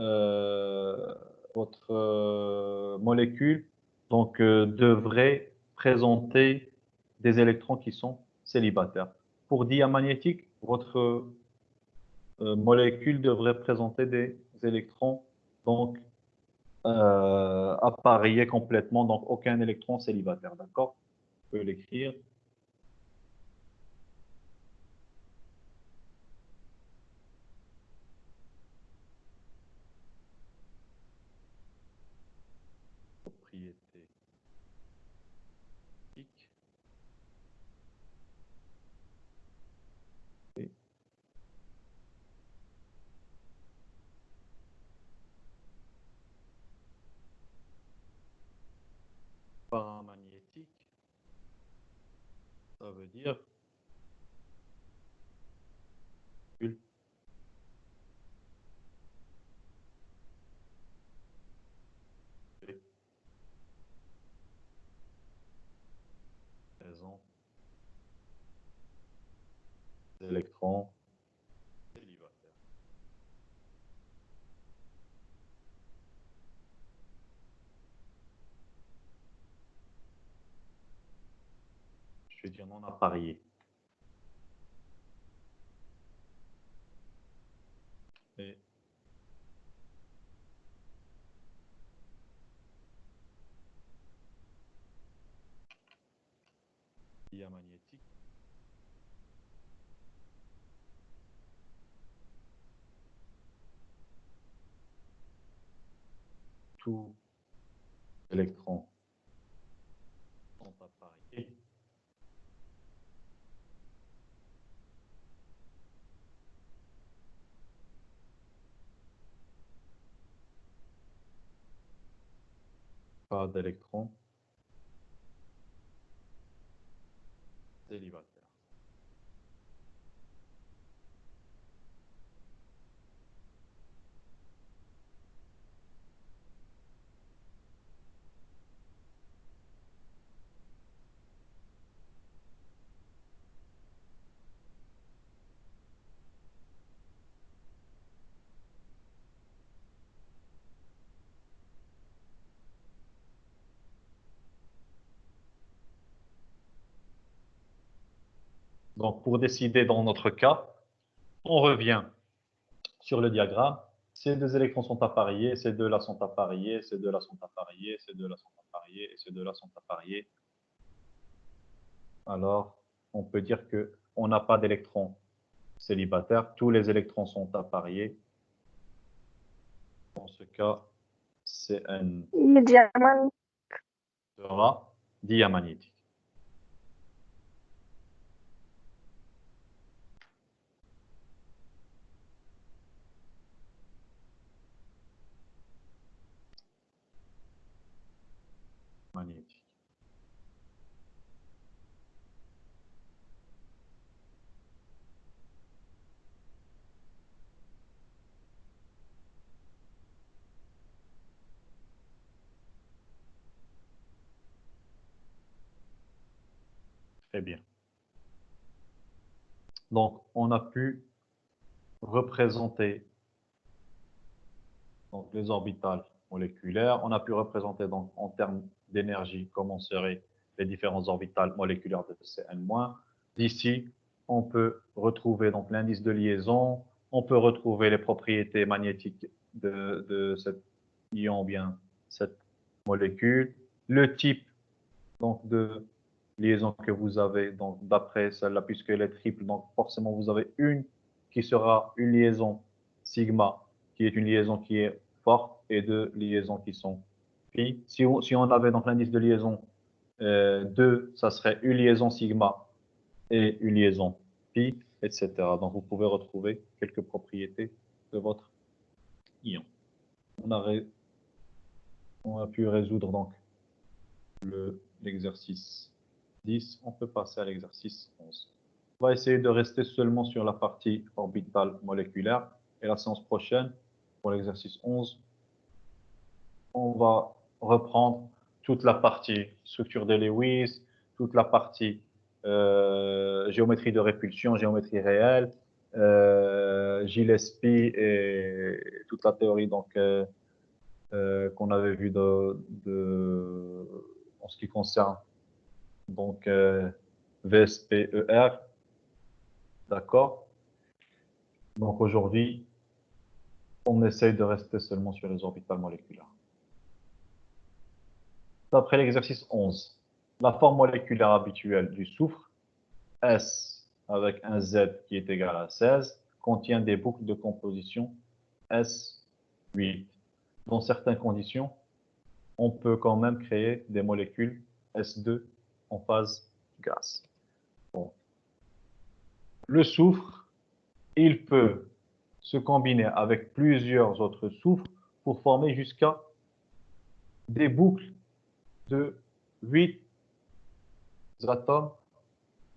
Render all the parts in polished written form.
euh, votre molécule donc, devrait présenter des électrons qui sont célibataires. Pour diamagnétique, votre molécule devrait présenter des électrons donc appareillés complètement, donc aucun électron célibataire. D'accord? On peut l'écrire. Propriété et paramagnétique, ça veut dire présent des électrons célibataires. Je vais dire non appareillé. Et diamagnétique, tous les électrons sont appareillés. Pas d'électrons célibataires. Donc, pour décider dans notre cas, on revient sur le diagramme. Ces deux électrons sont appareillés, ces deux-là sont appareillés, ces deux-là sont appareillés, ces deux-là sont appareillés et ces deux-là sont appareillés. Alors, on peut dire qu'on n'a pas d'électrons célibataires. Tous les électrons sont appareillés. Dans ce cas, Cn sera diamagnétique. Magnétique. Très bien. Donc, on a pu représenter donc, les orbitales moléculaires. On a pu représenter donc, en termes d'énergie comment seraient les différents orbitales moléculaires de Cn-. D'ici, on peut retrouver donc l'indice de liaison, on peut retrouver les propriétés magnétiques de cet ion, bien cette molécule, le type donc, de liaison que vous avez, donc d'après celle-là, puisqu'elle est triple, donc forcément vous avez une qui sera une liaison sigma, qui est une liaison qui est forte, et deux liaisons qui sont pi. Si on avait donc l'indice de liaison 2, ça serait une liaison sigma et une liaison pi, etc. Donc vous pouvez retrouver quelques propriétés de votre ion. On a pu résoudre donc l'exercice 10. On peut passer à l'exercice 11. On va essayer de rester seulement sur la partie orbitale moléculaire. Et la séance prochaine, pour l'exercice 11, on va reprendre toute la partie structure de Lewis, toute la partie géométrie de répulsion, géométrie réelle, Gillespie et toute la théorie donc, qu'on avait vue en ce qui concerne donc, VSPER. D'accord? Donc aujourd'hui, on essaye de rester seulement sur les orbitales moléculaires. D'après l'exercice 11, la forme moléculaire habituelle du soufre, S avec un Z qui est égal à 16, contient des boucles de composition S8. Dans certaines conditions, on peut quand même créer des molécules S2 en phase gaz. Bon. Le soufre, il peut se combiner avec plusieurs autres soufres pour former jusqu'à des boucles de 8 atomes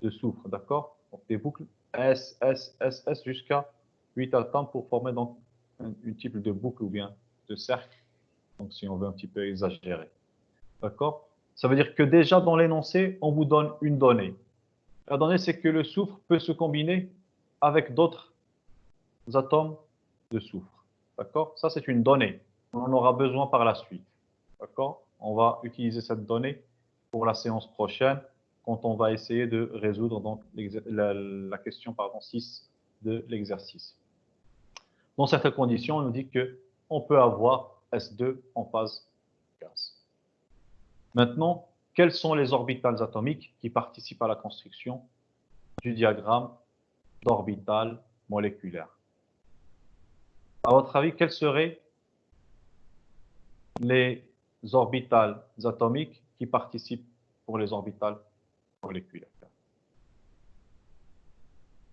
de soufre, d'accord? Donc des boucles S, S, S, S jusqu'à 8 atomes pour former donc une type de boucle ou bien de cercle, donc si on veut un petit peu exagérer, d'accord? Ça veut dire que déjà dans l'énoncé, on vous donne une donnée. La donnée, c'est que le soufre peut se combiner avec d'autres atomes de soufre, d'accord? Ça, c'est une donnée. On en aura besoin par la suite, d'accord? On va utiliser cette donnée pour la séance prochaine quand on va essayer de résoudre donc la question 6 de l'exercice. Dans certaines conditions, on nous dit qu'on peut avoir S2 en phase gaz. Maintenant, quels sont les orbitales atomiques qui participent à la construction du diagramme d'orbital moléculaire? À votre avis, quels seraient les orbitales atomiques qui participent pour les orbitales moléculaires?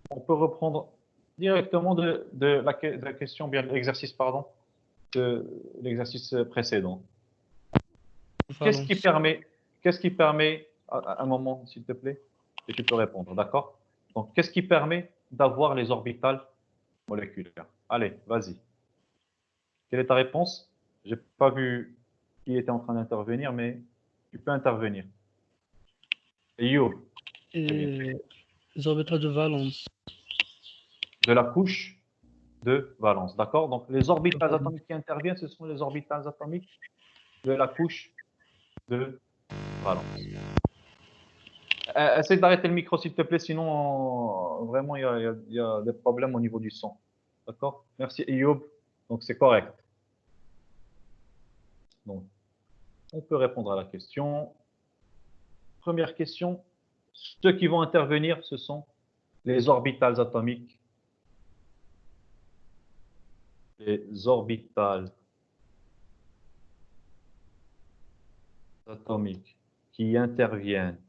On peut reprendre directement de la question, bien l'exercice, pardon, de l'exercice précédent. Qu'est-ce qui permet, à un moment, s'il te plaît, et tu peux répondre, d'accord? Donc, qu'est-ce qui permet d'avoir les orbitales moléculaires? Allez, vas-y. Quelle est ta réponse? J'ai pas vu qui était en train d'intervenir, mais tu peux intervenir. Et You, Et les orbitales de valence. de la couche de valence, d'accord? Donc, les orbitales atomiques qui interviennent, ce sont les orbitales atomiques de la couche de valence. Essaye d'arrêter le micro, s'il te plaît, sinon, vraiment, il y a des problèmes au niveau du son. D'accord? Merci, Eyoub. Donc, c'est correct. Donc, on peut répondre à la question. Première question. Ceux qui vont intervenir, ce sont les orbitales atomiques. Les orbitales atomiques qui interviennent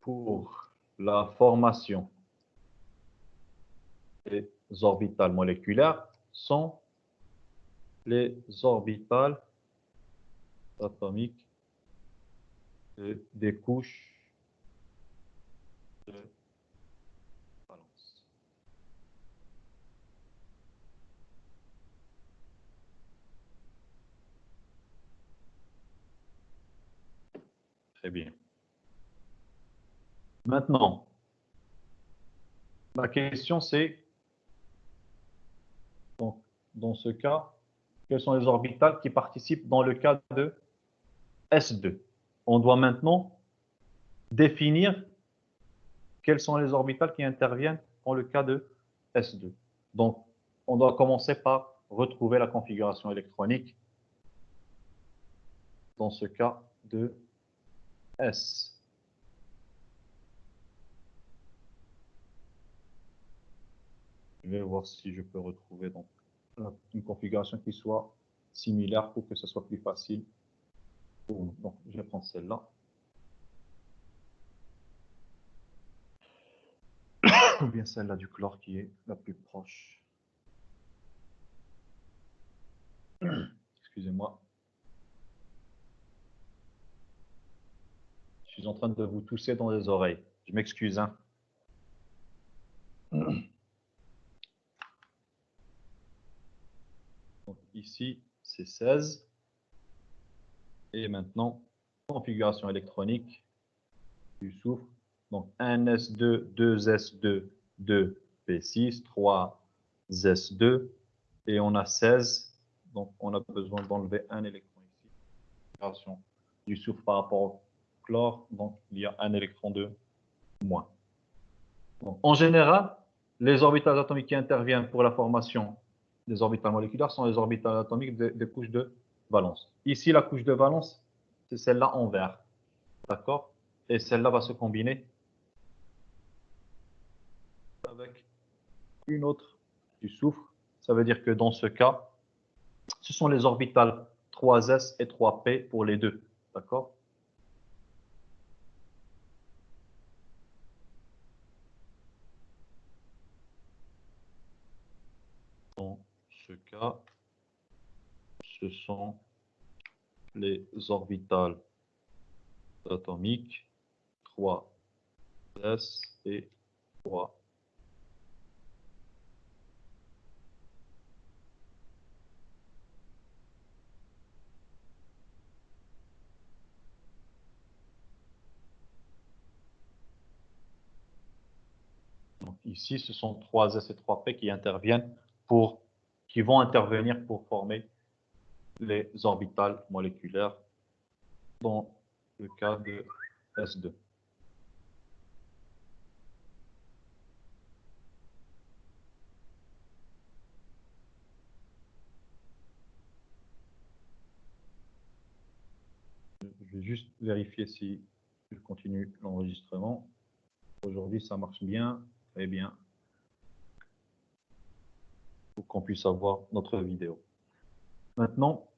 pour la formation des orbitales moléculaires sont les orbitales atomiques des couches de valence. Très bien. Maintenant, la question c'est, dans ce cas, quelles sont les orbitales qui participent dans le cas de S2? On doit maintenant définir quelles sont les orbitales qui interviennent dans le cas de S2. Donc, on doit commencer par retrouver la configuration électronique dans ce cas de S. Je vais voir si je peux retrouver donc une configuration qui soit similaire pour que ce soit plus facile pour nous. Donc, je vais prendre celle-là. Ou bien celle-là du chlore qui est la plus proche. Excusez-moi. Je suis en train de vous tousser dans les oreilles. Je m'excuse. Hein. Donc ici, c'est 16. Et maintenant, configuration électronique du soufre. Donc 1s2, 2s2, 2p6, 3s2 et on a 16. Donc on a besoin d'enlever un électron ici. Concentration du soufre par rapport au chlore, donc il y a un électron de moins. Donc, en général, les orbitales atomiques qui interviennent pour la formation des orbitales moléculaires sont les orbitales atomiques des couches de valence. Ici, la couche de valence, c'est celle-là en vert. D'accord? Et celle-là va se combiner avec une autre du soufre. Ça veut dire que dans ce cas, ce sont les orbitales 3s et 3p pour les deux. D'accord? Dans ce cas, ce sont les orbitales atomiques 3s et 3. Donc ici, ce sont 3s et 3p qui vont intervenir pour former les orbitales moléculaires dans le cas de S2. Je vais juste vérifier si je continue l'enregistrement. Aujourd'hui, ça marche bien, très bien, pour qu'on puisse avoir notre vidéo. Maintenant,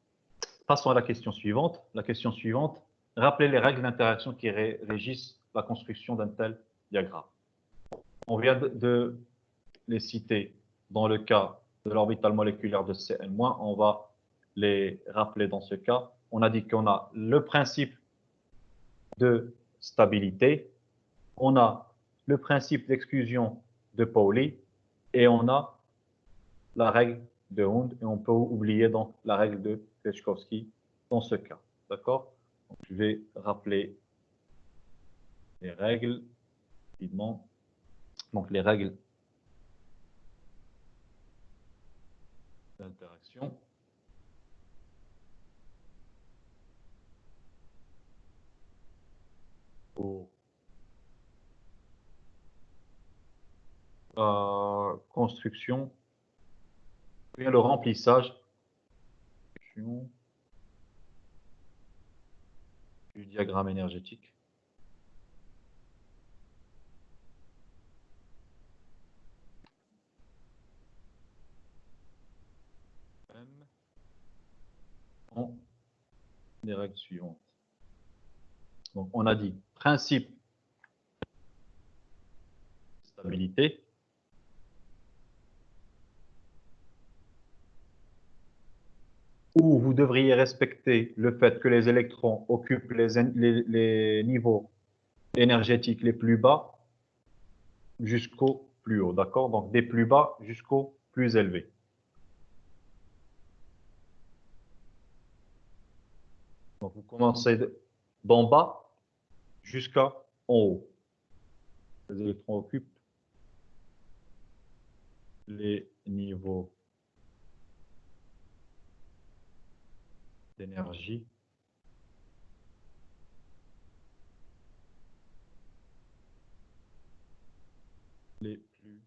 passons à la question suivante. La question suivante, rappelez les règles d'interaction qui régissent la construction d'un tel diagramme. On vient de les citer dans le cas de l'orbital moléculaire de Cn-, on va les rappeler dans ce cas. On a dit qu'on a le principe de stabilité, on a le principe d'exclusion de Pauli et on a la règle de Hund et on peut oublier donc la règle de Kleczkowski dans ce cas. D'accord? Je vais rappeler les règles rapidement. Donc les règles d'interaction. Pour construction et le remplissage du diagramme énergétique. En les règles suivantes. Donc, on a dit principe stabilité. Où vous devriez respecter le fait que les électrons occupent les niveaux énergétiques les plus bas jusqu'au plus haut, d'accord? Donc des plus bas jusqu'au plus élevé. Donc vous commencez d'en bas jusqu'à en haut. Les électrons occupent les niveaux d'énergie les plus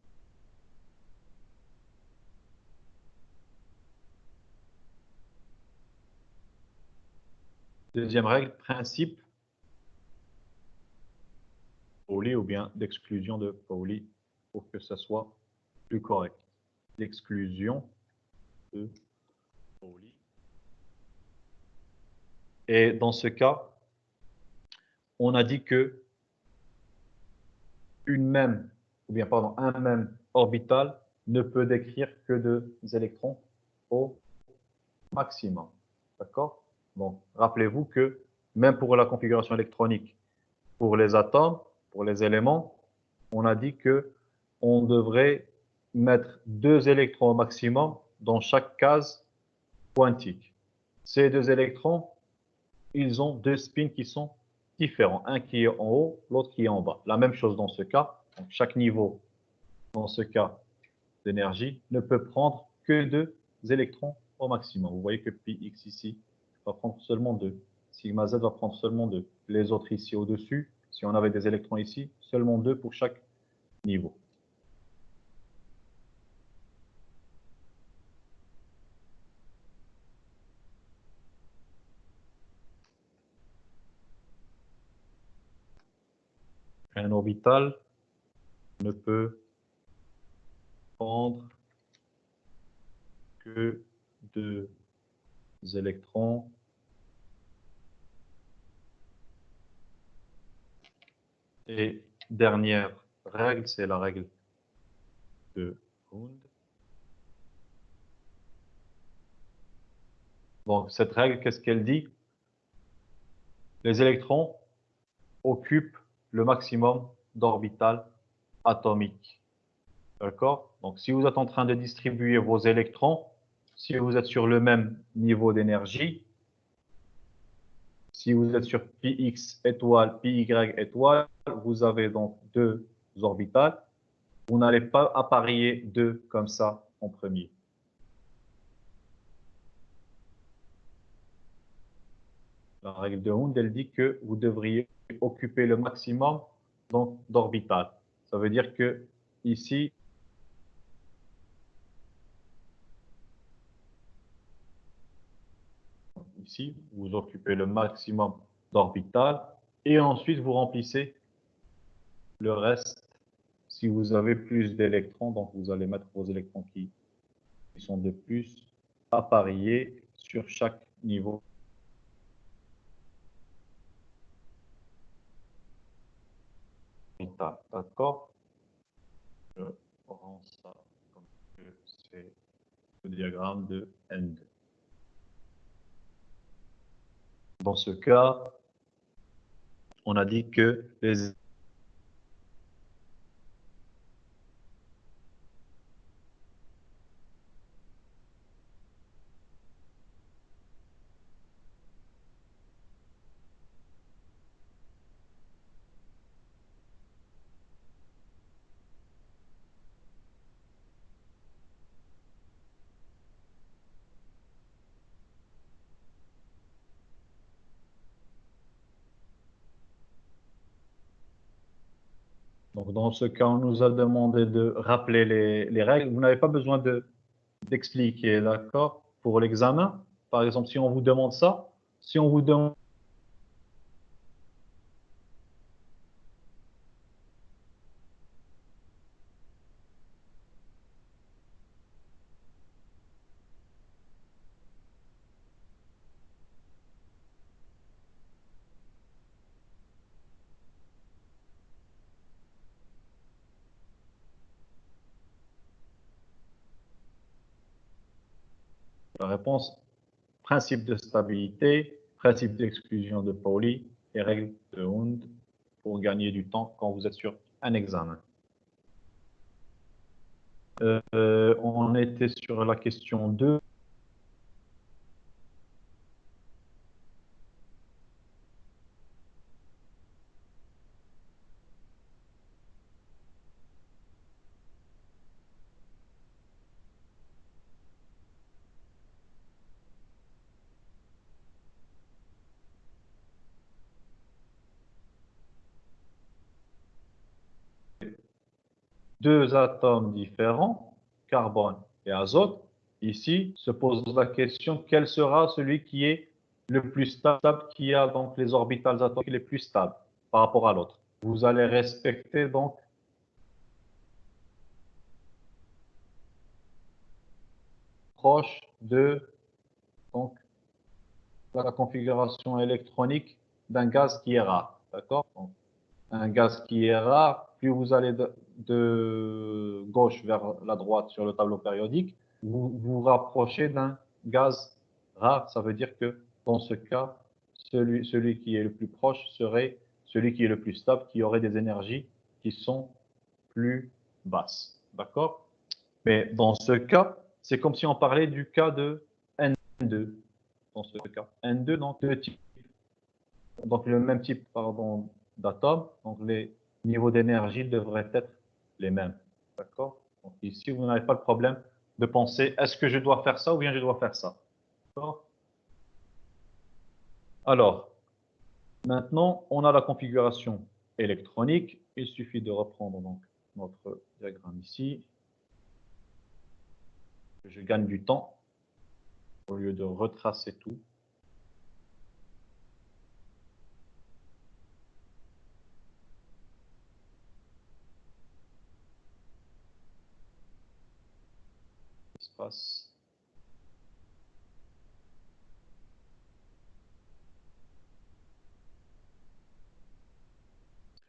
Deuxième règle, principe Pauli ou bien d'exclusion de Pauli pour que ça soit plus correct. L'exclusion de Pauli. Et dans ce cas, on a dit que un même orbital ne peut décrire que deux électrons au maximum. D'accord? Donc, rappelez-vous que même pour la configuration électronique, pour les atomes, pour les éléments, on a dit que on devrait mettre deux électrons au maximum dans chaque case quantique. Ces deux électrons, ils ont deux spins qui sont différents. Un qui est en haut, l'autre qui est en bas. La même chose dans ce cas. Donc, chaque niveau, dans ce cas d'énergie, ne peut prendre que 2 électrons au maximum. Vous voyez que Px ici va prendre seulement 2. Sigma Z va prendre seulement 2. Les autres ici au-dessus, si on avait des électrons ici, seulement 2 pour chaque niveau. Un orbital ne peut prendre que 2 électrons et dernière règle, c'est la règle de Hund. Donc cette règle, qu'est-ce qu'elle dit? Les électrons occupent le maximum d'orbital atomique. D'accord? Donc si vous êtes en train de distribuer vos électrons, si vous êtes sur le même niveau d'énergie, si vous êtes sur Px étoile, Py étoile, vous avez donc 2 orbitales. Vous n'allez pas apparier 2 comme ça en premier. La règle de Hund, elle dit que vous devriez occuper le maximum d'orbital. Ça veut dire que ici, vous occupez le maximum d'orbital et ensuite vous remplissez le reste. Si vous avez plus d'électrons, donc vous allez mettre vos électrons qui sont de plus appariés sur chaque niveau. D'accord? Je rends ça comme que c'est le diagramme de N2. Dans ce cas, on a dit que les donc dans ce cas, on nous a demandé de rappeler les règles. Vous n'avez pas besoin d'expliquer, d'accord? Pour l'examen, par exemple, si on vous demande ça, si on vous demande la réponse, principe de stabilité, principe d'exclusion de Pauli et règle de Hund pour gagner du temps quand vous êtes sur un examen. On était sur la question 2. Deux atomes différents, carbone et azote. Ici se pose la question, quel sera celui qui est le plus stable, qui a donc les orbitales atomiques les plus stables par rapport à l'autre. Vous allez respecter donc proche de donc, la configuration électronique d'un gaz qui est rare. D'accord? Un gaz qui est rare, plus vous allez de gauche vers la droite sur le tableau périodique, vous vous rapprochez d'un gaz rare. Ça veut dire que dans ce cas, celui qui est le plus proche serait celui qui est le plus stable, qui aurait des énergies qui sont plus basses. D'accord? Mais dans ce cas, c'est comme si on parlait du cas de N2. Dans ce cas, N2, donc deux types. donc le même type pardon, d'atomes, donc les niveaux d'énergie devraient être les mêmes. D'accord? Donc ici, vous n'avez pas le problème de penser est-ce que je dois faire ça ou bien je dois faire ça. D'accord? Alors, maintenant, on a la configuration électronique. Il suffit de reprendre donc notre diagramme ici. Je gagne du temps au lieu de retracer tout. Ce qui se passe.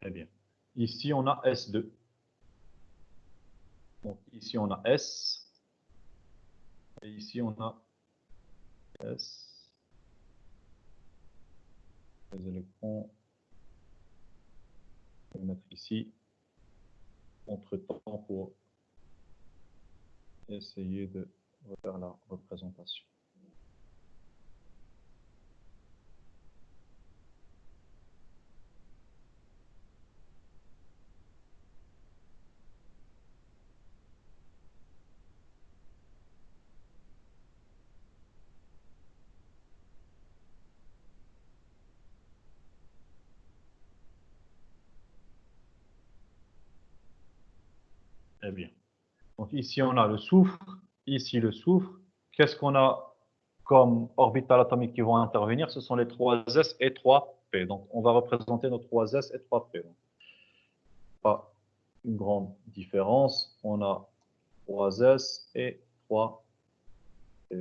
Très bien. Ici, on a S2. Donc ici, on a S. Et ici, on a S. Les électrons, je vais mettre ici, entre-temps, pour essayer de refaire la représentation. Très bien. Donc ici, on a le soufre, ici le soufre. Qu'est-ce qu'on a comme orbital atomique qui vont intervenir? Ce sont les 3s et 3p. Donc on va représenter nos 3s et 3p. Donc, pas une grande différence. On a 3s et 3p.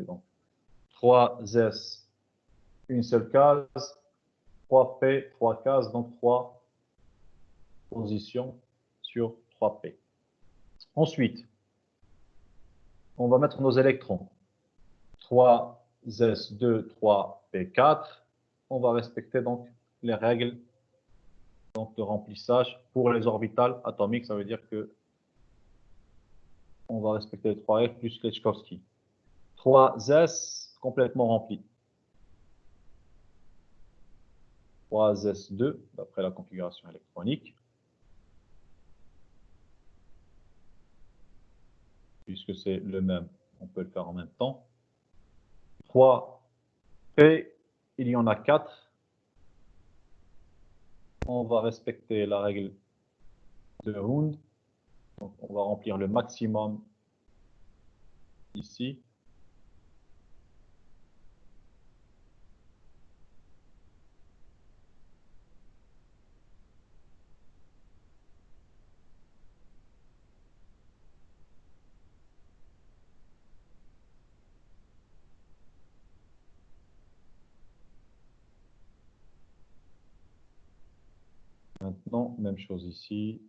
Donc 3s, une seule case. 3p, 3 cases, donc 3 positions sur 3p. Ensuite, on va mettre nos électrons. 3s2, 3p4. On va respecter donc les règles donc, de remplissage pour les orbitales atomiques. Ça veut dire que on va respecter les 3f plus Lechkovsky. 3s complètement rempli. 3s2 d'après la configuration électronique. Puisque c'est le même, on peut le faire en même temps. 3p, il y en a 4. On va respecter la règle de Hund. Donc, on va remplir le maximum ici. Maintenant, même chose ici.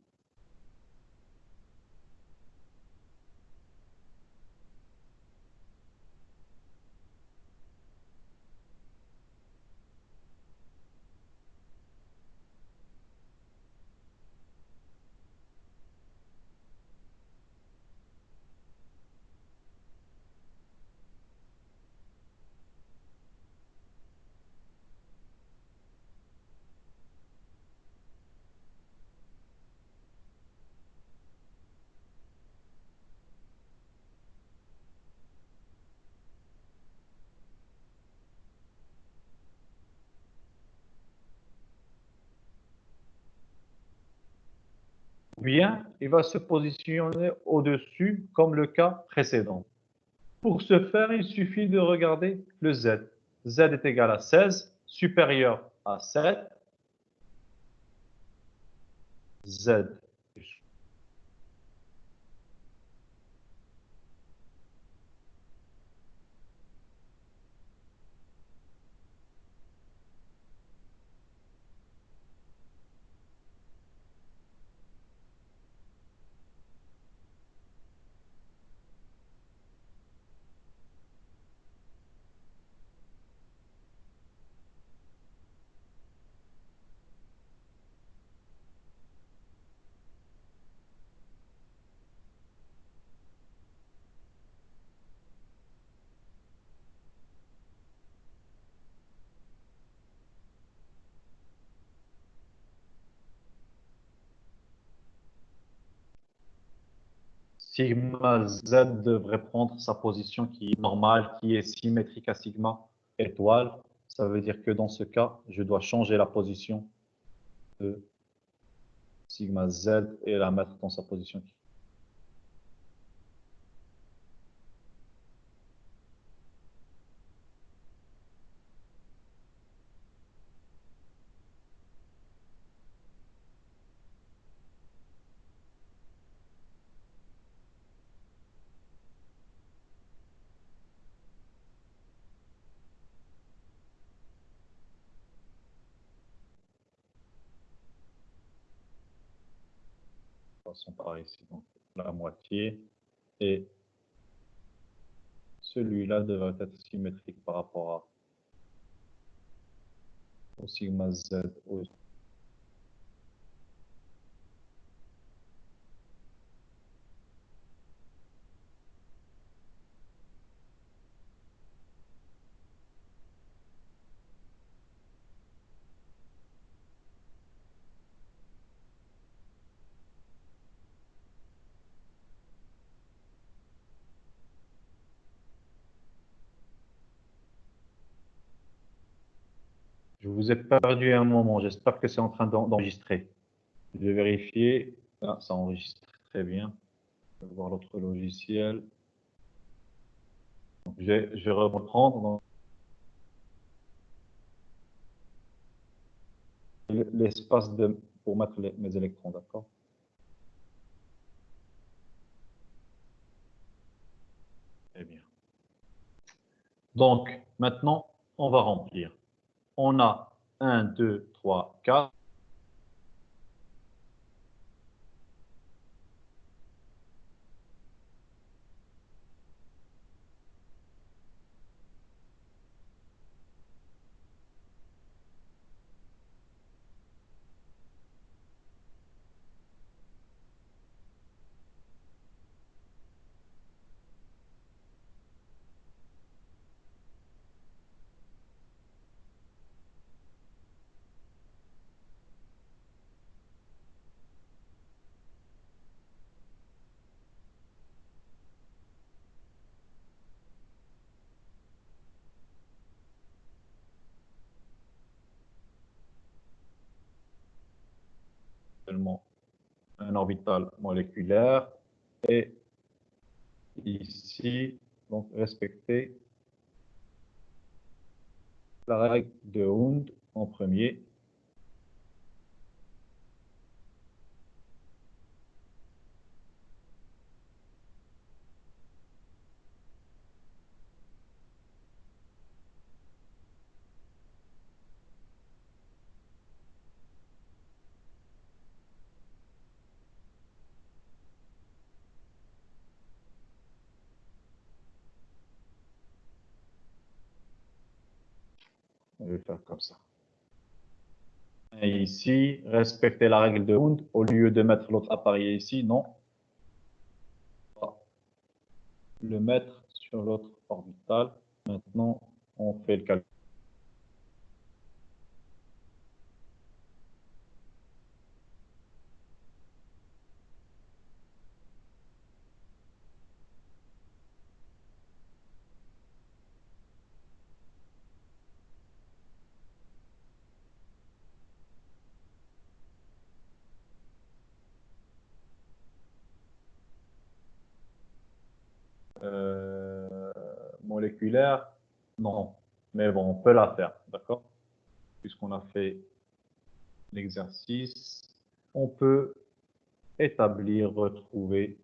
Bien, il va se positionner au-dessus comme le cas précédent. Pour ce faire, il suffit de regarder le Z. Z est égal à 16, supérieur à 7. Z. Sigma Z devrait prendre sa position qui est normale, qui est symétrique à sigma étoile. Ça veut dire que dans ce cas, je dois changer la position de sigma Z et la mettre dans sa position. Passons par ici, donc la moitié. Et celui-là devrait être symétrique par rapport au sigma Z. Je vous ai perdu un moment. J'espère que c'est en train d'enregistrer. Je vais vérifier. Ah, ça enregistre très bien. Je vais voir l'autre logiciel. Donc, je vais reprendre l'espace pour mettre mes électrons, d'accord? Très bien. Donc, maintenant, on va remplir. On a 1, 2, 3, 4. Seulement un orbital moléculaire. Et ici, donc, respecter la règle de Hund en premier. On va faire comme ça. Et ici, respecter la règle de Hund. Au lieu de mettre l'autre appareil ici, non. On va le mettre sur l'autre orbital. Maintenant, on fait le calcul. Moléculaire, non. Mais bon, on peut la faire, d'accord? Puisqu'on a fait l'exercice, on peut établir, retrouver.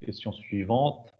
Question suivante.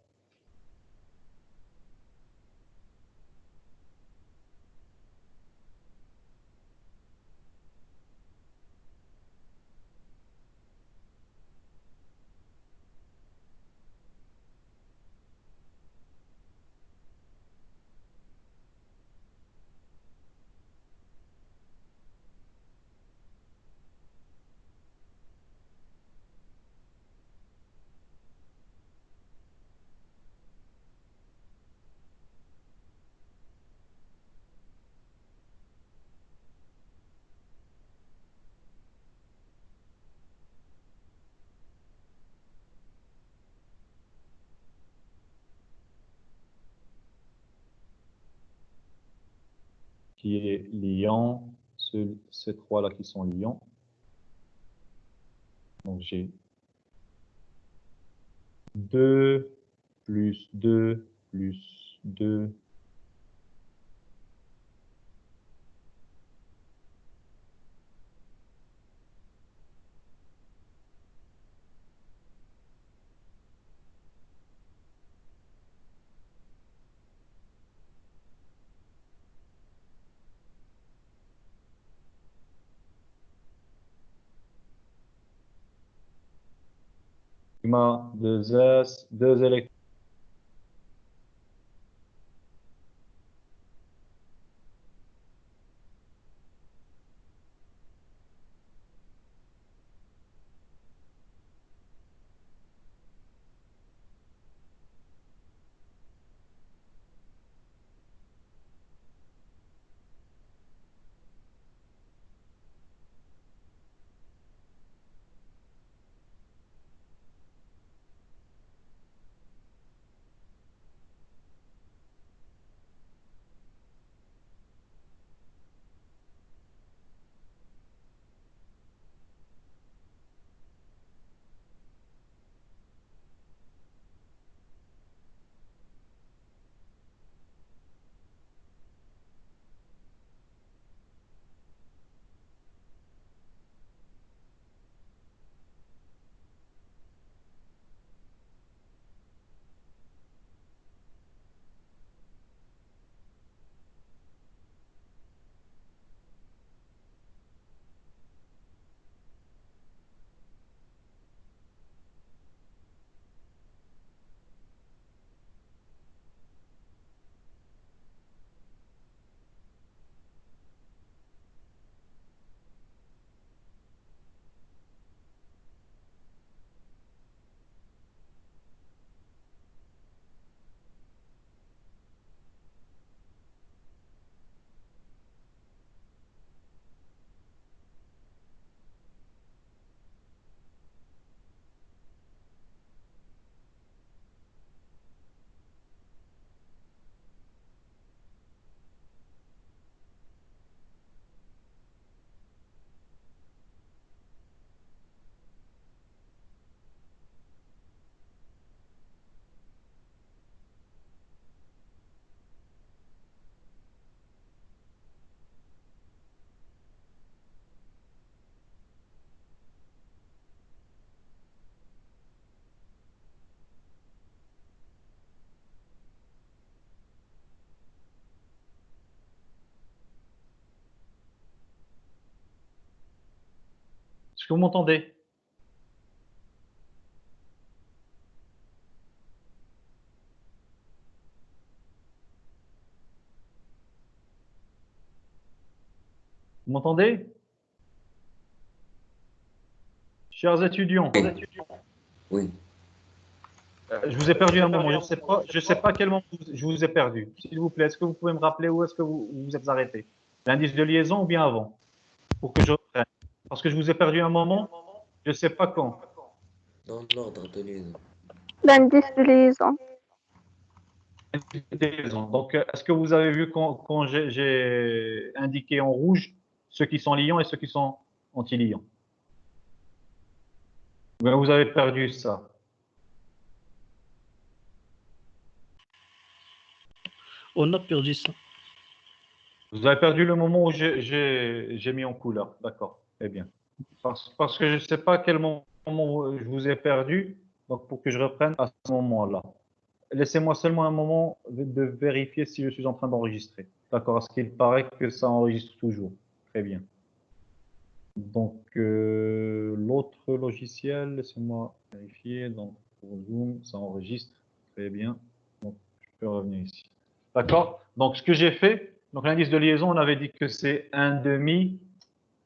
Qui est liant, ces trois-là qui sont liants. Donc j'ai 2 plus 2 plus 2. Sigma 2S, 2 électrons. Est-ce que vous m'entendez? Vous m'entendez? Chers étudiants, Oui. je vous ai perdu un moment. Je sais pas à quel moment je vous ai perdu. S'il vous plaît, est-ce que vous pouvez me rappeler où est-ce que vous vous êtes arrêté? L'indice de liaison ou bien avant? Pour que je reprenne. Parce que je vous ai perdu un moment, je ne sais pas quand. Dans l'ordre de liaison. L'indice de liaison. Donc, est-ce que vous avez vu quand j'ai indiqué en rouge ceux qui sont liants et ceux qui sont anti-liants? Ben, vous avez perdu ça. On a perdu ça. Vous avez perdu le moment où j'ai mis en couleur. D'accord. Eh bien. Parce que je ne sais pas à quel moment je vous ai perdu. Donc, pour que je reprenne à ce moment-là. Laissez-moi seulement un moment de vérifier si je suis en train d'enregistrer. D'accord, parce qu'il paraît que ça enregistre toujours. Très bien. Donc, l'autre logiciel, laissez-moi vérifier. Donc, pour Zoom, ça enregistre. Très bien. Donc, je peux revenir ici. D'accord. Donc, ce que j'ai fait, donc l'indice de liaison, on avait dit que c'est 1/2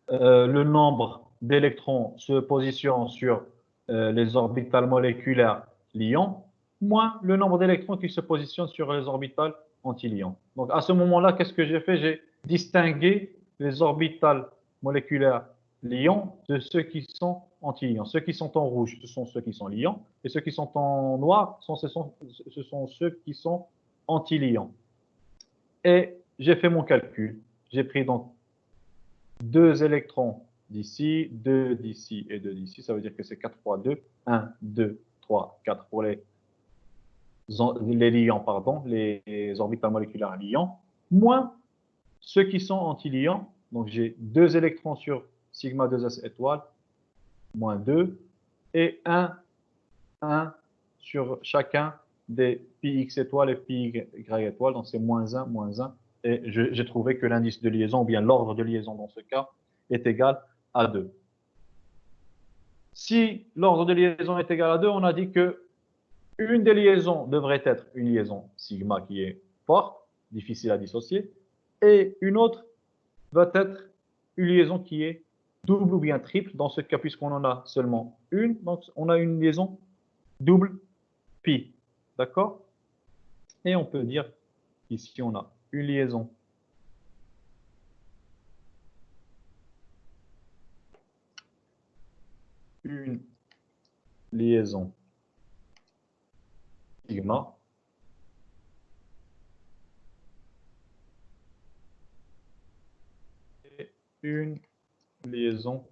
le nombre d'électrons se positionnant sur les orbitales moléculaires liants, moins le nombre d'électrons qui se positionnent sur les orbitales antiliants. Donc, à ce moment-là, qu'est-ce que j'ai fait? J'ai distingué les orbitales moléculaires liants de ceux qui sont antiliants. Ceux qui sont en rouge, ce sont ceux qui sont liants, et ceux qui sont en noir, ce sont ceux qui sont antiliants. Et j'ai fait mon calcul. J'ai pris donc 2 électrons d'ici, 2 d'ici et 2 d'ici. Ça veut dire que c'est 4 fois 2. 1, 2, 3, 4 pour les liants, pardon, les orbitales moléculaires liants, moins ceux qui sont anti-liants. Donc j'ai 2 électrons sur sigma 2s étoile, moins 2, et 1 sur chacun des pi x étoiles et pi y étoiles. Donc c'est moins 1, moins 1. Et j'ai trouvé que l'indice de liaison, ou bien l'ordre de liaison dans ce cas, est égal à 2. Si l'ordre de liaison est égal à 2, on a dit que une des liaisons devrait être une liaison sigma qui est forte, difficile à dissocier, et une autre va être une liaison qui est double ou bien triple. Dans ce cas, puisqu'on en a seulement une, donc on a une liaison double pi. D'accord? Et on peut dire qu'ici, on a une liaison sigma et une liaison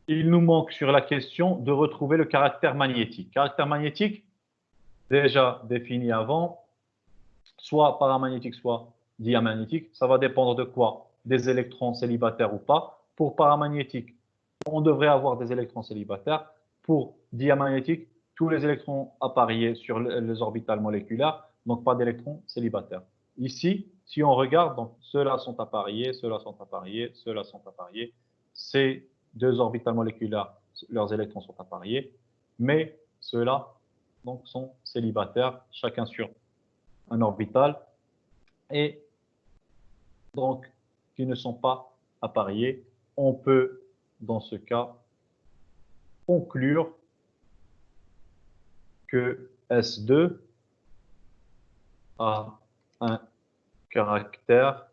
il nous manque sur la question de retrouver le caractère magnétique. Caractère magnétique, déjà défini avant, soit paramagnétique, soit diamagnétique. Ça va dépendre de quoi? Des électrons célibataires ou pas. Pour paramagnétique, on devrait avoir des électrons célibataires. Pour diamagnétique, tous les électrons appariés sur les orbitales moléculaires, donc pas d'électrons célibataires. Ici, si on regarde, donc ceux-là sont appariés, ceux-là sont appariés, ceux-là sont appariés. Ces 2 orbitales moléculaires, leurs électrons sont appariés, mais ceux-là donc, sont célibataires, chacun sur un orbital, et donc qui ne sont pas appariés. On peut, dans ce cas, conclure que S2 a un caractère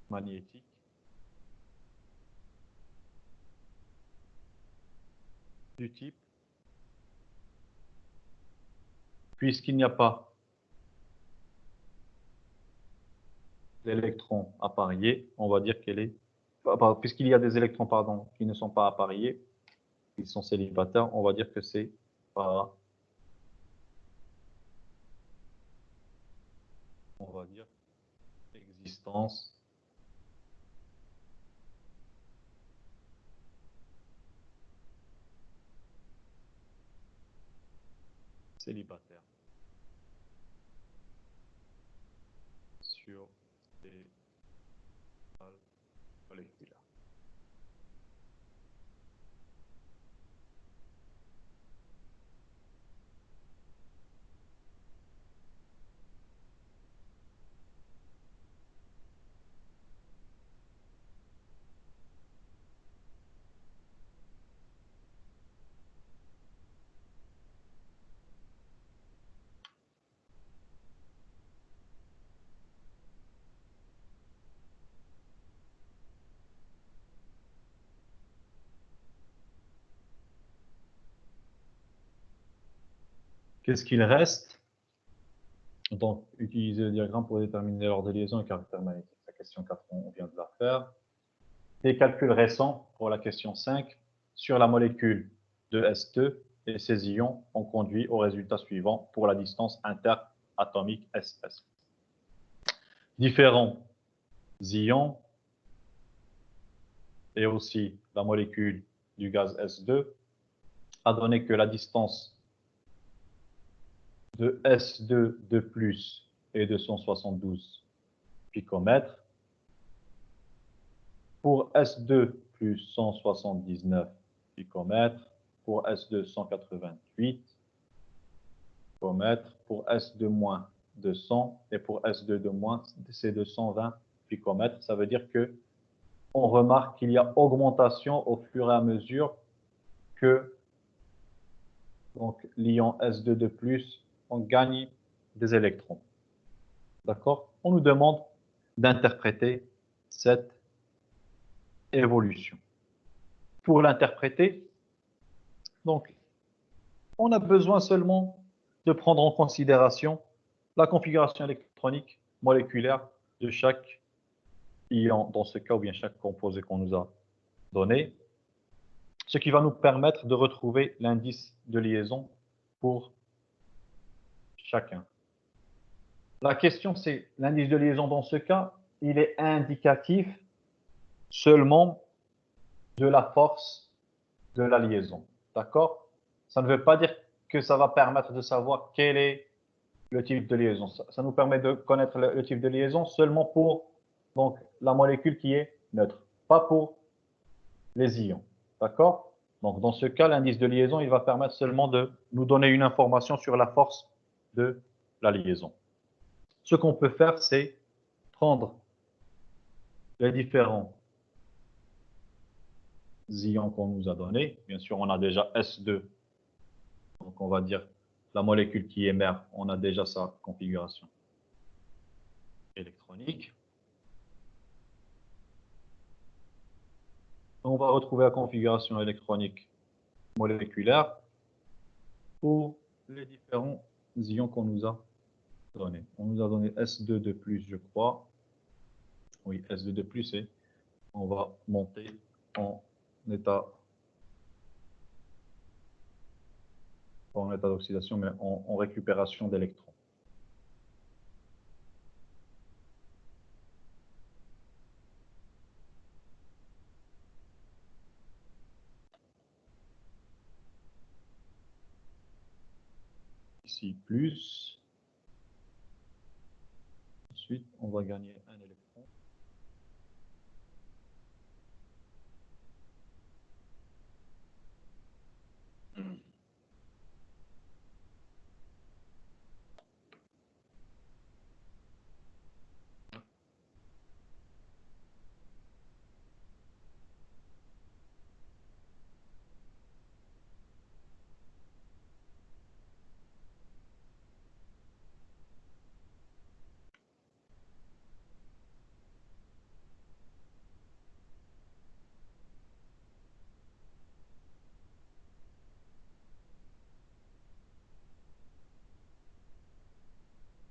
magnétique du type, puisqu'il n'y a pas d'électrons appariés, on va dire qu'elle est, puisqu'il y a des électrons, pardon, qui ne sont pas appariés, ils sont célibataires, on va dire que c'est pas, on va dire, existence célibataire sur des moléculaires. Qu'est-ce qu'il reste? Donc, utiliser le diagramme pour déterminer l'ordre de liaison et caractère magnétique. La question 4, on vient de la faire. Des calculs récents pour la question 5 sur la molécule de S2 et ces ions ont conduit au résultat suivant pour la distance interatomique SS. Différents ions et aussi la molécule du gaz S2 a donné que la distance de S2 de plus est de 172 picomètres. Pour S2 plus 179 picomètres, pour S2 188 picomètres, pour S2 moins 200 et pour S2 de moins c'est 220 picomètres. Ça veut dire que on remarque qu'il y a augmentation au fur et à mesure que l'ion S2 de plus, on gagne des électrons. D'accord? On nous demande d'interpréter cette évolution. Pour l'interpréter, donc, on a besoin seulement de prendre en considération la configuration électronique moléculaire de chaque ion, dans ce cas, ou bien chaque composé qu'on nous a donné, ce qui va nous permettre de retrouver l'indice de liaison pour chacun. La question, c'est l'indice de liaison dans ce cas, il est indicatif seulement de la force de la liaison. D'accord? Ça ne veut pas dire que ça va permettre de savoir quel est le type de liaison. Ça nous permet de connaître le type de liaison seulement pour donc, la molécule qui est neutre, pas pour les ions. D'accord? Donc, dans ce cas, l'indice de liaison, il va permettre seulement de nous donner une information sur la force de la liaison. Ce qu'on peut faire, c'est prendre les différents ions qu'on nous a donnés. Bien sûr, on a déjà S2. Donc, on va dire la molécule qui émerge, on a déjà sa configuration électronique. On va retrouver la configuration électronique moléculaire pour les différents ions qu'on nous a donnés. On nous a donné S2 de plus, je crois. Oui, S2 de plus, et on va monter en état d'oxydation, mais en récupération d'électrons. Ici, plus. Ensuite, on va gagner un électron.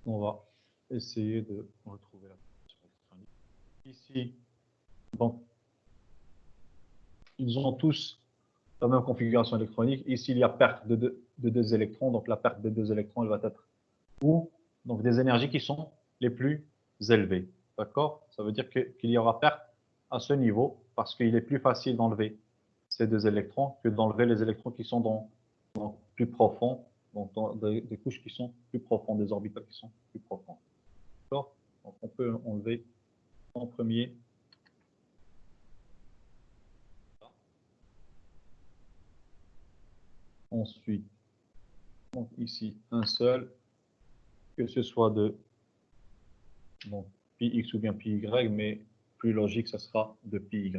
On va essayer de retrouver la configuration électronique. Ici, donc, ils ont tous la même configuration électronique. Ici, il y a perte de deux électrons. Donc, la perte de deux électrons, elle va être où? Donc, des énergies qui sont les plus élevées. D'accord? Ça veut dire qu'il y aura perte à ce niveau parce qu'il est plus facile d'enlever ces deux électrons que d'enlever les électrons qui sont dans plus profonds, donc dans des couches qui sont plus profondes, des orbitales qui sont plus profondes. D'accord? Donc, on peut enlever en premier. Ensuite, donc ici, un seul, que ce soit de donc, πx ou bien πy, mais plus logique, ça sera de πy.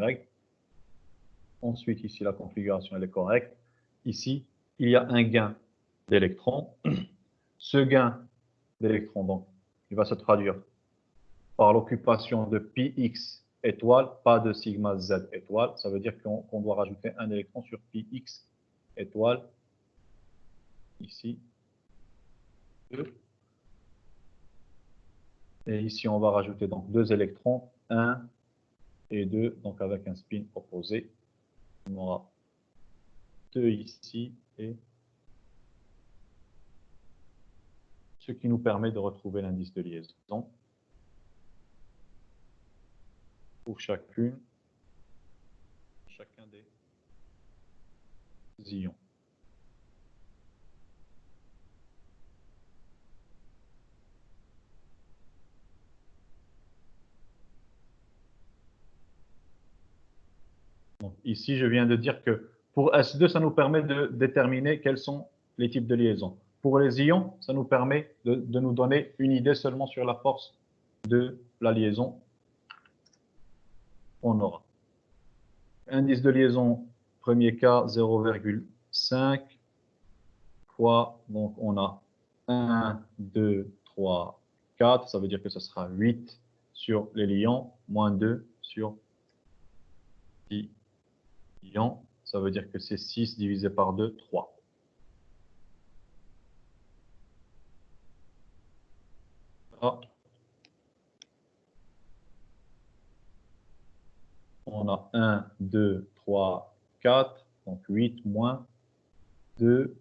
Ensuite, ici, la configuration elle est correcte. Ici, il y a un gain d'électrons. Ce gain d'électrons, donc, il va se traduire par l'occupation de πx étoile, pas de sigma z étoile. Ça veut dire qu'on doit rajouter un électron sur πx étoile. Ici, 2. Et ici, on va rajouter donc deux électrons, 1 et 2, donc avec un spin opposé. On aura 2 ici et ce qui nous permet de retrouver l'indice de liaison pour chacun des ions. Donc, ici, je viens de dire que pour S2, ça nous permet de déterminer quels sont les types de liaisons. Pour les ions, ça nous permet de nous donner une idée seulement sur la force de la liaison qu'on aura. Indice de liaison, premier cas, 0,5 fois, donc on a 1, 2, 3, 4, ça veut dire que ce sera 8 sur les liants, moins 2 sur 10 liants, ça veut dire que c'est 6 divisé par 2, 3. Là, on a 1, 2, 3, 4, donc 8 moins 2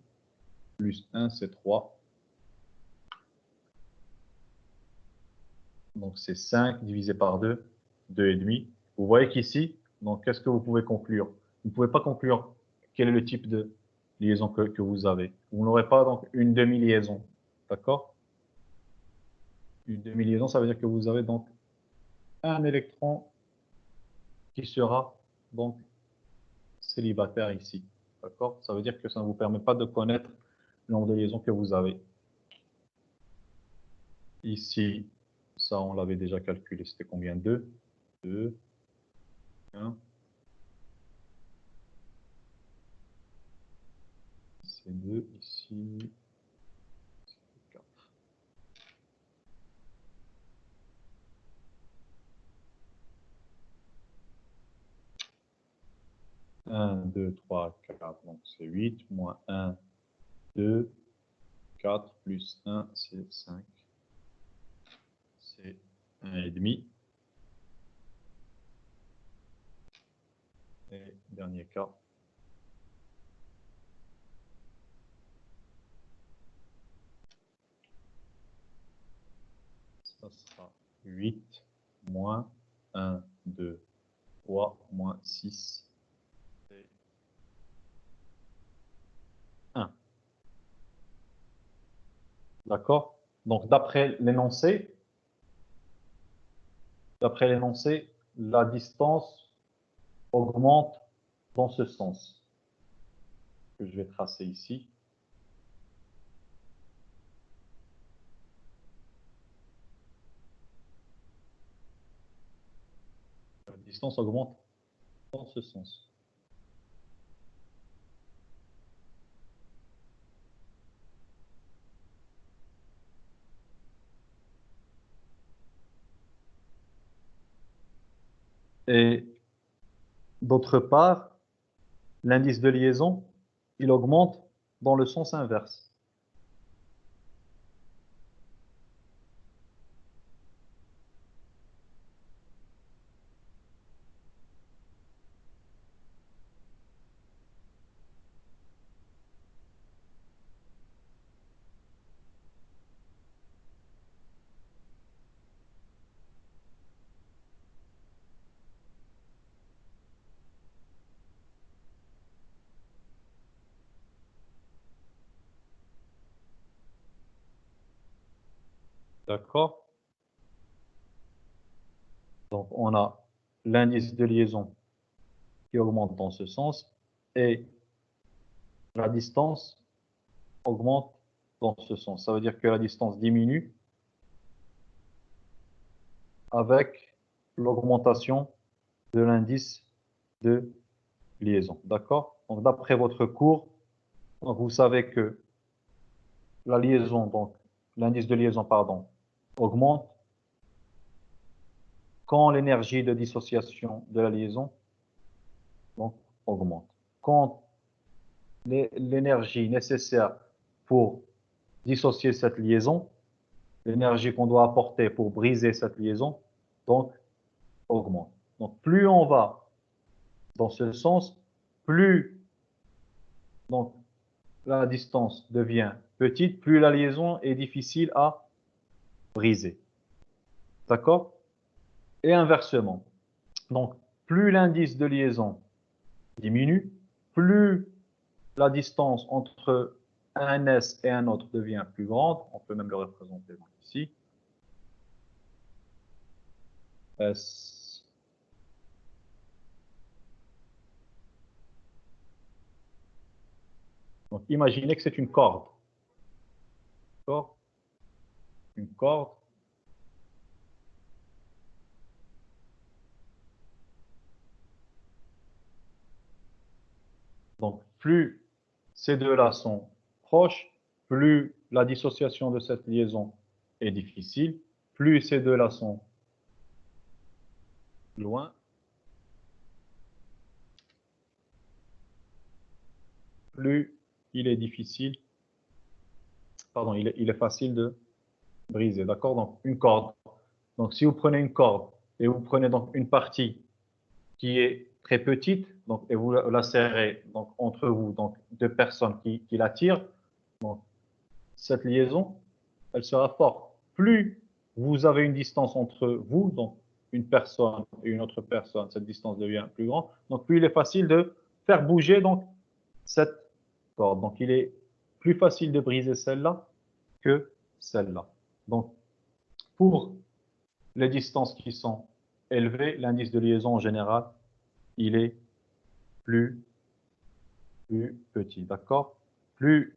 plus 1, c'est 3. Donc c'est 5 divisé par 2, 2,5. Vous voyez qu'ici, donc qu'est-ce que vous pouvez conclure? Vous ne pouvez pas conclure quel est le type de liaison que vous avez. Vous n'aurez pas donc une demi-liaison. D'accord? Une demi-liaison, ça veut dire que vous avez donc un électron qui sera donc célibataire ici. D'accord? Ça veut dire que ça ne vous permet pas de connaître le nombre de liaisons que vous avez. Ici, ça on l'avait déjà calculé, c'était combien? 2, 2, 1. C'est 2 ici. 4. 1, 2, 3, 4, donc c'est 8, moins 1, 2, 4, plus 1, c'est 5. C'est 1,5. Et dernier cas. Ça sera 8, moins 1, 2, 3, moins 6, c'est 1. D'accord? Donc, d'après l'énoncé, la distance augmente dans ce sens que je vais tracer ici. La distance augmente dans ce sens. Et d'autre part, l'indice de liaison, il augmente dans le sens inverse. D'accord? Donc, on a l'indice de liaison qui augmente dans ce sens et la distance augmente dans ce sens. Ça veut dire que la distance diminue avec l'augmentation de l'indice de liaison. D'accord? Donc, d'après votre cours, donc vous savez que la liaison, donc l'indice de liaison, pardon, augmente quand l'énergie de dissociation de la liaison donc, augmente. Quand l'énergie nécessaire pour dissocier cette liaison, l'énergie qu'on doit apporter pour briser cette liaison, donc augmente. Donc plus on va dans ce sens, plus donc, la distance devient petite, plus la liaison est difficile à briser. D'accord? Et inversement. Donc, plus l'indice de liaison diminue, plus la distance entre un S et un autre devient plus grande. On peut même le représenter ici. S. Donc, imaginez que c'est une corde. D'accord? Une corde. Donc, plus ces deux-là sont proches, plus la dissociation de cette liaison est difficile, plus ces deux-là sont loin, plus il est difficile, pardon, il est facile de briser. D'accord? Donc, une corde. Donc, si vous prenez une corde et vous prenez donc une partie qui est très petite, donc, et vous la serrez donc, entre vous, donc deux personnes qui la tirent, donc, cette liaison, elle sera forte. Plus vous avez une distance entre vous, donc une personne et une autre personne, cette distance devient plus grande, donc plus il est facile de faire bouger donc, cette corde. Donc il est plus facile de briser celle-là que celle-là. Donc pour les distances qui sont élevées, l'indice de liaison en général, il est plus petit. D'accord? Plus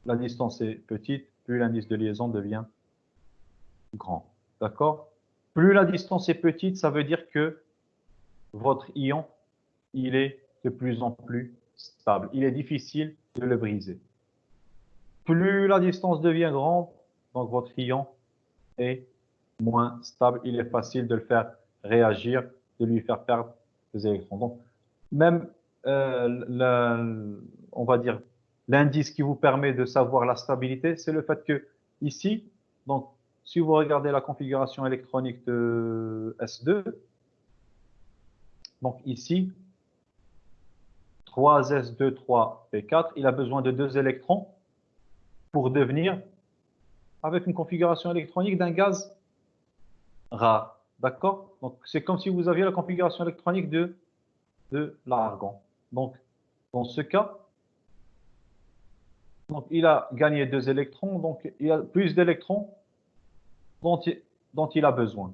la distance est petite, plus l'indice de liaison devient grand. D'accord? Plus la distance est petite, ça veut dire que votre ion, il est de plus en plus stable. Il est difficile de le briser. Plus la distance devient grande, donc votre ion est moins stable. Il est facile de le faire réagir, de lui faire perdre des électrons. Donc, même, on va dire, l'indice qui vous permet de savoir la stabilité, c'est le fait que ici, donc, si vous regardez la configuration électronique de S2, donc ici, 3S2, 3P4, il a besoin de 2 électrons pour devenir, avec une configuration électronique d'un gaz rare. D'accord? Donc, c'est comme si vous aviez la configuration électronique de l'argon. Donc, dans ce cas, donc, il a gagné 2 électrons, donc il a plus d'électrons dont il a besoin.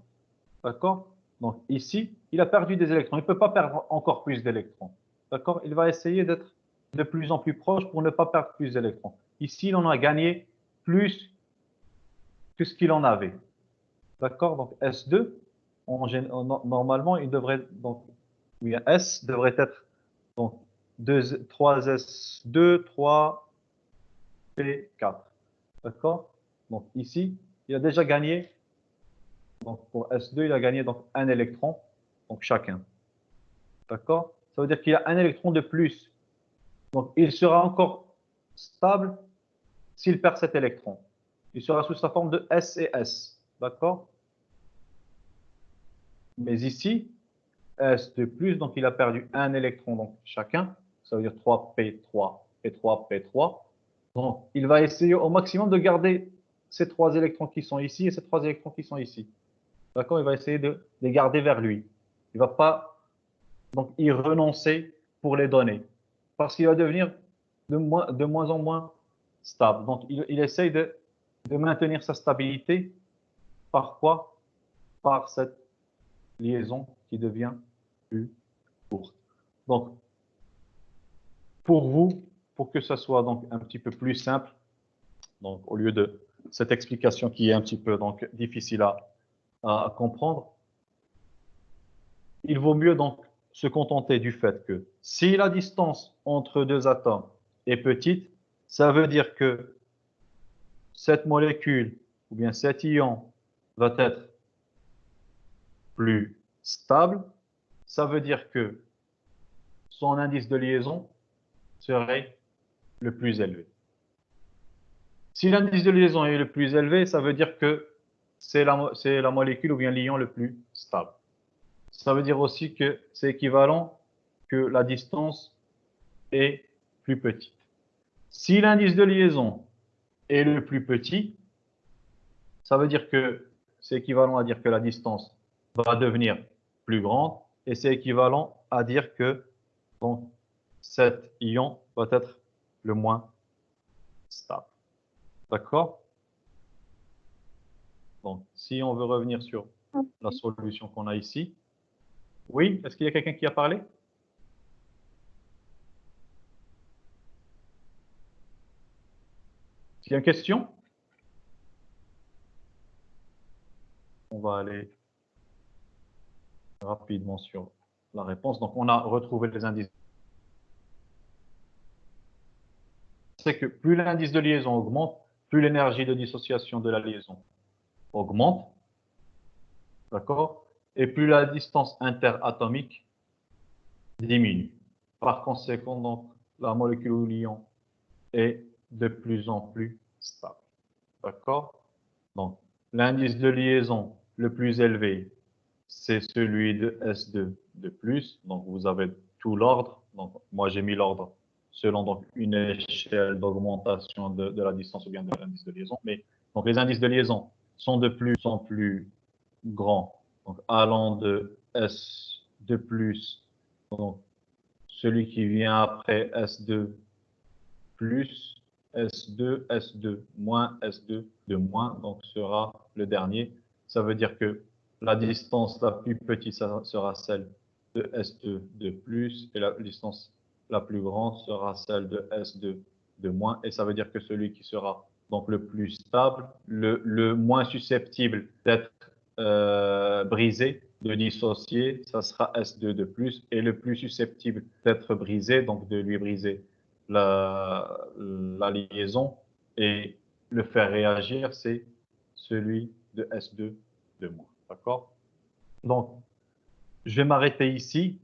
D'accord? Donc, ici, il a perdu des électrons. Il ne peut pas perdre encore plus d'électrons. D'accord? Il va essayer d'être de plus en plus proche pour ne pas perdre plus d'électrons. Ici, il en a gagné plus que ce qu'il en avait. D'accord? Donc, S2, normalement, il devrait, donc, oui, S devrait être donc 3S2, 3P4. D'accord? Donc, ici, il a déjà gagné, donc pour S2, il a gagné donc un électron, donc chacun. D'accord? Ça veut dire qu'il y a un électron de plus. Donc, il sera encore stable s'il perd cet électron. Il sera sous sa forme de S et S. D'accord? Mais ici, S de plus, donc il a perdu un électron donc chacun. Ça veut dire 3P3 et 3P3. Donc, il va essayer au maximum de garder ces 3 électrons qui sont ici et ces 3 électrons qui sont ici. D'accord? Il va essayer de les garder vers lui. Il ne va pas donc y renoncer pour les donner. Parce qu'il va devenir de moins en moins stable. Donc, il essaye de maintenir sa stabilité. Par quoi? Par cette liaison qui devient plus courte. Donc, pour vous, pour que ça soit donc un petit peu plus simple, donc au lieu de cette explication qui est un petit peu donc difficile à comprendre, il vaut mieux donc se contenter du fait que si la distance entre deux atomes est petite, ça veut dire que cette molécule ou bien cet ion va être plus stable. Ça veut dire que son indice de liaison serait le plus élevé. Si l'indice de liaison est le plus élevé, ça veut dire que c'est la molécule ou bien l'ion le plus stable. Ça veut dire aussi que c'est équivalent que la distance est plus petite. Si l'indice de liaison est le plus petit, ça veut dire que c'est équivalent à dire que la distance va devenir plus grande et c'est équivalent à dire que donc, cet ion va être le moins stable. D'accord? Donc, si on veut revenir sur la solution qu'on a ici. Oui, est-ce qu'il y a quelqu'un qui a parlé? S'il y a une question? On va aller rapidement sur la réponse. Donc, on a retrouvé les indices. C'est que plus l'indice de liaison augmente, plus l'énergie de dissociation de la liaison augmente. D'accord? Et plus la distance interatomique diminue. Par conséquent, donc, la molécule ou l'ion est de plus en plus stable. D'accord? Donc, l'indice de liaison le plus élevé, c'est celui de S2 de plus. Donc, vous avez tout l'ordre. Donc, moi, j'ai mis l'ordre selon donc, une échelle d'augmentation de la distance ou bien de l'indice de liaison. Mais donc, les indices de liaison sont de plus en plus grands. Donc, allant de S de plus, donc, celui qui vient après S2 plus, S2, S2 moins, S2 de moins, donc sera le dernier. Ça veut dire que la distance la plus petite sera celle de S2 de plus et la distance la plus grande sera celle de S2 de moins. Et ça veut dire que celui qui sera donc le plus stable, le moins susceptible d'être brisé, de dissocier, ça sera S2 de plus, et le plus susceptible d'être brisé, donc de lui briser la liaison et le faire réagir, c'est celui de S2 de moins. D'accord? Donc, je vais m'arrêter ici.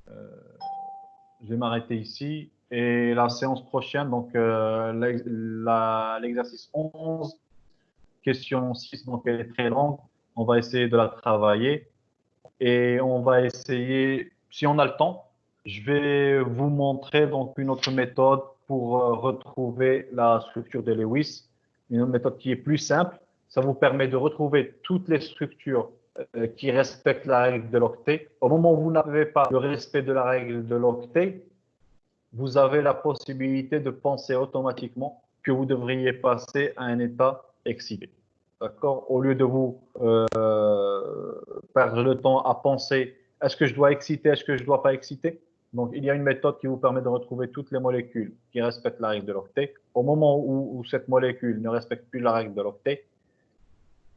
Je vais m'arrêter ici. Et la séance prochaine, donc l'exercice 11, question 6, donc elle est très longue. On va essayer de la travailler et on va essayer, si on a le temps, je vais vous montrer donc une autre méthode pour retrouver la structure de Lewis, une autre méthode qui est plus simple. Ça vous permet de retrouver toutes les structures qui respectent la règle de l'octet. Au moment où vous n'avez pas le respect de la règle de l'octet, vous avez la possibilité de penser automatiquement que vous devriez passer à un état excité. D'accord? Au lieu de vous perdre le temps à penser est-ce que je dois exciter, est-ce que je ne dois pas exciter? Donc, il y a une méthode qui vous permet de retrouver toutes les molécules qui respectent la règle de l'octet. Au moment où cette molécule ne respecte plus la règle de l'octet,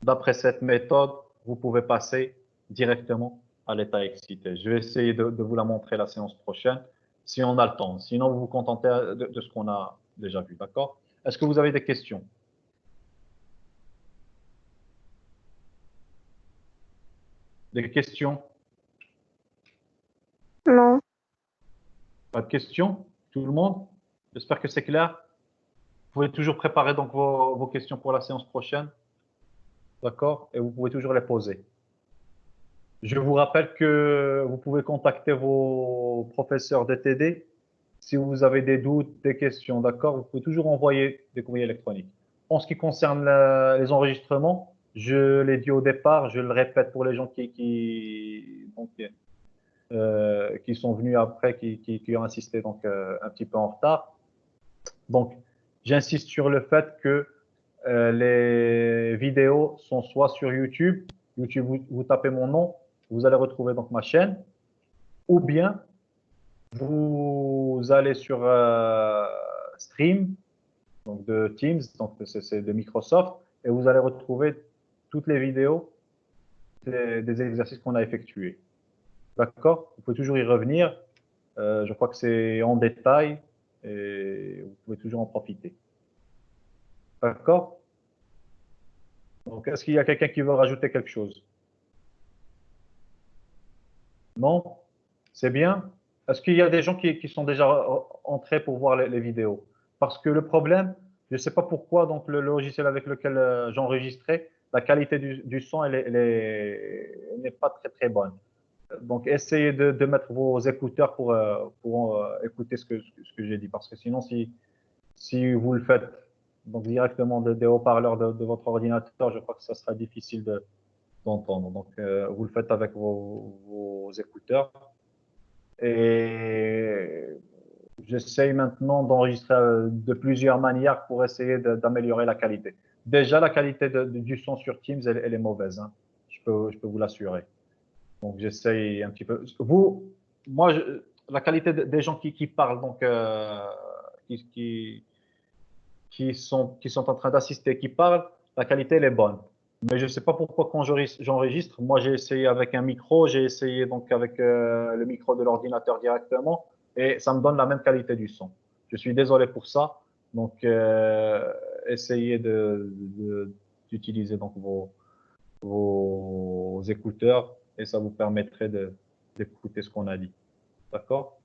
d'après cette méthode, vous pouvez passer directement à l'état excité. Je vais essayer de vous la montrer la séance prochaine, si on a le temps. Sinon, vous vous contentez de ce qu'on a déjà vu. D'accord? Est-ce que vous avez des questions? Des questions? Non. Pas de questions? Tout le monde? J'espère que c'est clair. Vous pouvez toujours préparer donc vos questions pour la séance prochaine. D'accord? Et vous pouvez toujours les poser. Je vous rappelle que vous pouvez contacter vos professeurs de TD si vous avez des doutes, des questions. D'accord? Vous pouvez toujours envoyer des courriers électroniques. En ce qui concerne les enregistrements, je l'ai dit au départ, je le répète pour les gens qui sont venus après, qui ont assisté donc un petit peu en retard. Donc, j'insiste sur le fait que les vidéos sont soit sur YouTube, YouTube, vous tapez mon nom, vous allez retrouver donc ma chaîne, ou bien vous allez sur Stream, donc de Teams, donc c'est de Microsoft, et vous allez retrouver toutes les vidéos des exercices qu'on a effectués. D'accord? Vous pouvez toujours y revenir. Je crois que c'est en détail et vous pouvez toujours en profiter. D'accord? Donc, est-ce qu'il y a quelqu'un qui veut rajouter quelque chose? Non? C'est bien? Est-ce qu'il y a des gens qui sont déjà entrés pour voir les vidéos? Parce que le problème, je ne sais pas pourquoi, donc le logiciel avec lequel j'enregistrais, la qualité du son, elle n'est pas très très bonne. donc essayez de mettre vos écouteurs pour écouter ce que j'ai dit. Parce que sinon, si vous le faites donc directement des haut-parleurs de votre ordinateur, je crois que ça sera difficile d'entendre. Donc, vous le faites avec vos écouteurs. Et j'essaye maintenant d'enregistrer de plusieurs manières pour essayer d'améliorer la qualité. Déjà, la qualité du son sur Teams, elle est mauvaise. Hein. Je peux vous l'assurer. Donc, j'essaye un petit peu. Moi, la qualité des gens qui parlent, donc, qui sont en train d'assister, qui parlent, la qualité, elle est bonne. Mais je ne sais pas pourquoi quand j'enregistre, moi j'ai essayé avec un micro, j'ai essayé donc avec le micro de l'ordinateur directement et ça me donne la même qualité du son. Je suis désolé pour ça. Donc essayez d'utiliser donc vos écouteurs et ça vous permettrait d'écouter ce qu'on a dit. D'accord?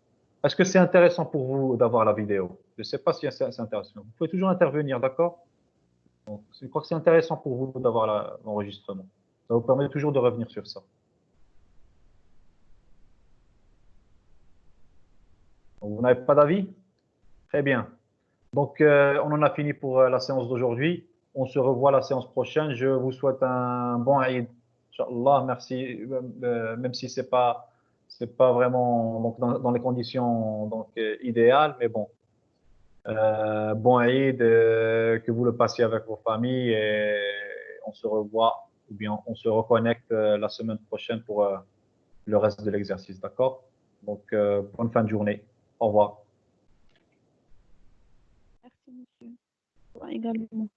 Est-ce que c'est intéressant pour vous d'avoir la vidéo? Je ne sais pas si c'est intéressant. Vous pouvez toujours intervenir, d'accord? Donc, je crois que c'est intéressant pour vous d'avoir l'enregistrement. Ça vous permet toujours de revenir sur ça. Donc, vous n'avez pas d'avis? Très bien. Donc, on en a fini pour la séance d'aujourd'hui. On se revoit la séance prochaine. Je vous souhaite un bon Eid. Inch'Allah, merci. Même si c'est pas vraiment donc, dans les conditions donc, idéales, mais bon. Bon Eid, que vous le passiez avec vos familles et on se revoit ou bien on se reconnecte la semaine prochaine pour le reste de l'exercice, d'accord? Donc, bonne fin de journée. Au revoir. Merci, monsieur. Toi également.